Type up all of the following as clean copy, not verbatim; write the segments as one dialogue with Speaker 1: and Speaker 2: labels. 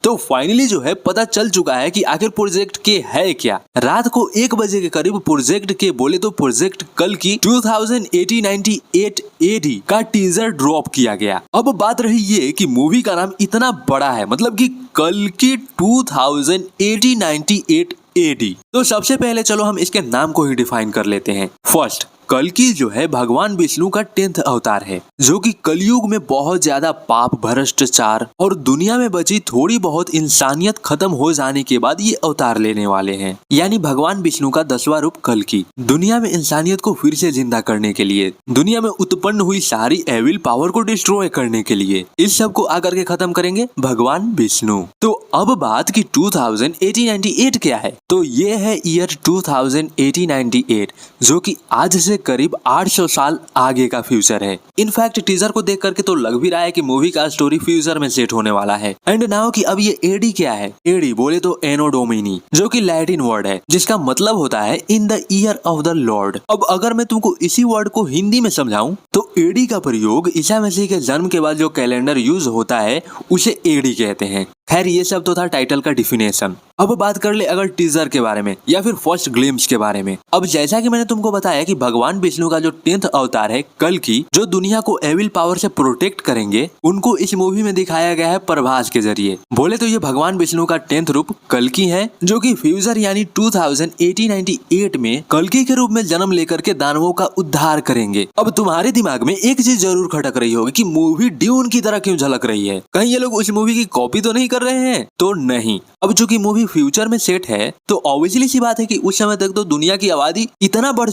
Speaker 1: तो फाइनली जो है पता चल चुका है कि आखिर प्रोजेक्ट के है क्या। रात को 1 बजे के करीब प्रोजेक्ट के बोले तो प्रोजेक्ट कल की 2098 AD का टीजर ड्रॉप किया गया। अब बात रही ये कि मूवी का नाम इतना बड़ा है, मतलब कि कल की 2098 AD। तो सबसे पहले चलो हम इसके नाम को ही डिफाइन कर लेते हैं। फर्स्ट, कल्कि जो है भगवान विष्णु का 10th अवतार है, जो कि कलयुग में बहुत ज्यादा पाप, भ्रष्टाचार और दुनिया में बची थोड़ी बहुत इंसानियत खत्म हो जाने के बाद ये अवतार लेने वाले हैं। यानी भगवान विष्णु का 10वां रूप कल्कि दुनिया में इंसानियत को फिर से जिंदा करने के लिए, दुनिया में उत्पन्न हुई सारी एविल पावर को डिस्ट्रॉय करने के लिए, इस सब को आकर के खत्म करेंगे भगवान विष्णु। तो अब बात की 2098 क्या है, तो ये है ईयर 2098, जो कि आज से करीब 800 साल आगे का फ्यूचर है। इनफैक्ट टीजर को देख करके तो लग भी रहा है कि मूवी का स्टोरी फ्यूचर में सेट होने वाला है। एंड नाउ कि अब ये एडी क्या है, एडी बोले तो एनो डोमिनी, जो कि लैटिन वर्ड है जिसका मतलब होता है in the year of the Lord. अब अगर मैं तुमको इसी वर्ड को हिंदी में समझाऊं तो एडी का प्रयोग ईसा मसीह के जन्म के बाद जो कैलेंडर यूज होता है उसे एडी कहते हैं। खैर ये सब तो था टाइटल का डिफिनेशन। अब बात कर ले अगर टीजर के बारे में या फिर फर्स्ट ग्लिम्स के बारे में। अब जैसा कि मैंने तुमको बताया कि भगवान विष्णु का जो 10th अवतार है कल्कि, जो दुनिया को एविल पावर से प्रोटेक्ट करेंगे, उनको इस मूवी में दिखाया गया है प्रभास के जरिए। बोले तो ये भगवान विष्णु का 10th रूप कल्कि है, जो कि फ्यूचर यानी 2098 में कल्कि के रूप में जन्म लेकर के दानवों का उद्धार करेंगे। अब तुम्हारे दिमाग में एक चीज जरूर खटक रही होगी कि मूवी ड्यून की तरह क्यों झलक रही है, कहीं ये लोग उस मूवी की कॉपी तो नहीं कर रहे हैं? तो नहीं। अब चूंकि मूवी फ्यूचर में सेट है तो ऑब्वियसली सी बात है कि उस समय तक तो दुनिया की आबादी इतना बढ़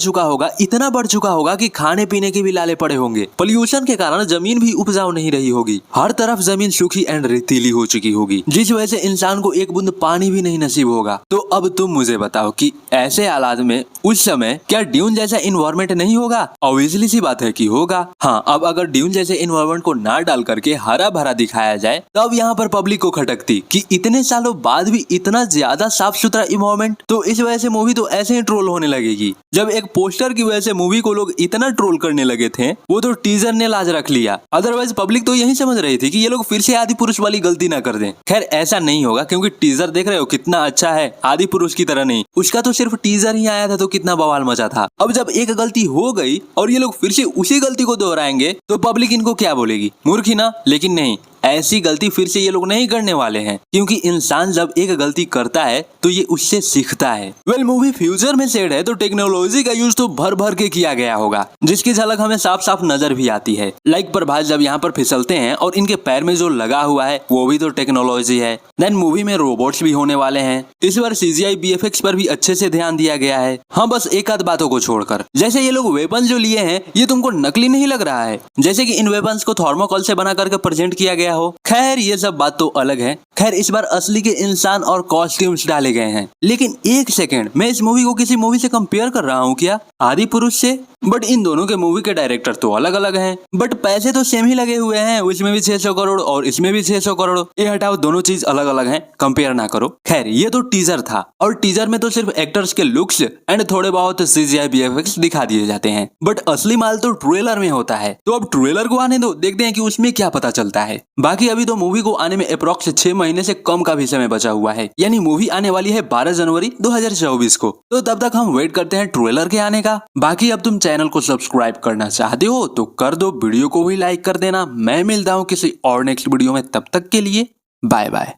Speaker 1: चुका होगा कि खाने पीने के भी लाले पड़े होंगे। पोल्यूशन के कारण जमीन भी उपजाऊ नहीं रही होगी, हर तरफ जमीन सूखी एंड रेतीली हो चुकी होगी, जिस वजह से इंसान को एक बूंद पानी भी नहीं नसीब होगा। तो अब तुम मुझे बताओ कि ऐसे हालात में उस समय क्या ड्यून जैसा इन्वायरमेंट नहीं होगा? ऑब्वियसली सी बात है कि होगा। हाँ, अब अगर ड्यून जैसे इन्वायरमेंट को ना डाल करके हरा भरा दिखाया जाए तब यहाँ पर पब्लिक को खटकती कि इतने सालों बाद भी इतना ज्यादा साफ सुथरा इन्वायरमेंट, तो इस वजह से मूवी तो ऐसे ही ट्रोल होने लगेगी। जब एक पोस्टर की वजह से मूवी को लोग इतना ट्रोल करने लगे थे, वो तो टीजर ने लाज रख लिया। अदरवाइज पब्लिक तो यही समझ रही थी कि ये लोग फिर से आदि पुरुष वाली गलती ना कर दें। खैर ऐसा नहीं होगा, क्योंकि टीजर देख रहे हो कितना अच्छा है, आदि पुरुष की तरह नहीं। उसका तो सिर्फ टीजर ही आया था तो कितना बवाल मचा था। अब जब एक गलती हो गई और ये लोग फिर से उसी गलती को दोहराएंगे तो पब्लिक इनको क्या बोलेगी, मूर्ख ही ना। लेकिन नहीं, ऐसी गलती फिर से ये लोग नहीं करने वाले हैं, क्योंकि इंसान जब एक गलती करता है तो ये उससे सीखता है। वेल मूवी फ्यूचर में सेट है तो टेक्नोलॉजी का यूज तो भर भर के किया गया होगा, जिसकी झलक हमें साफ साफ नजर भी आती है। लाइक प्रभास जब यहाँ पर फिसलते हैं और इनके पैर में जो लगा हुआ है वो भी तो टेक्नोलॉजी है। देन मूवी में रोबोट्स भी होने वाले हैं। इस बार CGI BFX पर भी अच्छे से ध्यान दिया गया है। हाँ, बस एक आध बातों को छोड़कर, जैसे ये लोग वेपन जो लिए हैं ये तुमको नकली नहीं लग रहा है, जैसे कि इन वेपन्स को थर्मोकोल से बना करके प्रेजेंट किया गया हो। खैर ये सब बात तो अलग है। खैर इस बार असली के इंसान और कॉस्ट्यूम्स डाले गए हैं। लेकिन एक सेकेंड, मैं इस मूवी को किसी मूवी से कंपेयर कर रहा हूँ क्या, आदि पुरुष से? बट इन दोनों के मूवी के डायरेक्टर तो अलग अलग हैं, बट पैसे तो सेम ही लगे हुए हैं। उसमें भी 600 करोड़ और इसमें भी 600 करोड़। ये हटाओ, दोनों चीज अलग अलग हैं, कंपेयर ना करो। खैर ये तो टीजर था और टीजर में तो सिर्फ एक्टर्स के लुक्स एंड थोड़े बहुत CGI BFX दिखा दिए जाते हैं, बट असली माल तो ट्रेलर में होता है। तो अब ट्रेलर को आने दो, देखते हैं कि उसमें क्या पता चलता है। बाकी अभी तो मूवी को आने में अप्रॉक्स 6 महीने से कम का भी समय बचा हुआ है, यानी मूवी आने वाली है 12 जनवरी 2024 को। तो तब तक हम वेट करते हैं ट्रेलर के आने का। बाकी अब तुम चैनल को सब्सक्राइब करना चाहते हो तो कर दो, वीडियो को भी लाइक कर देना। मैं मिलता हूँ किसी और नेक्स्ट वीडियो में, तब तक के लिए बाय बाय।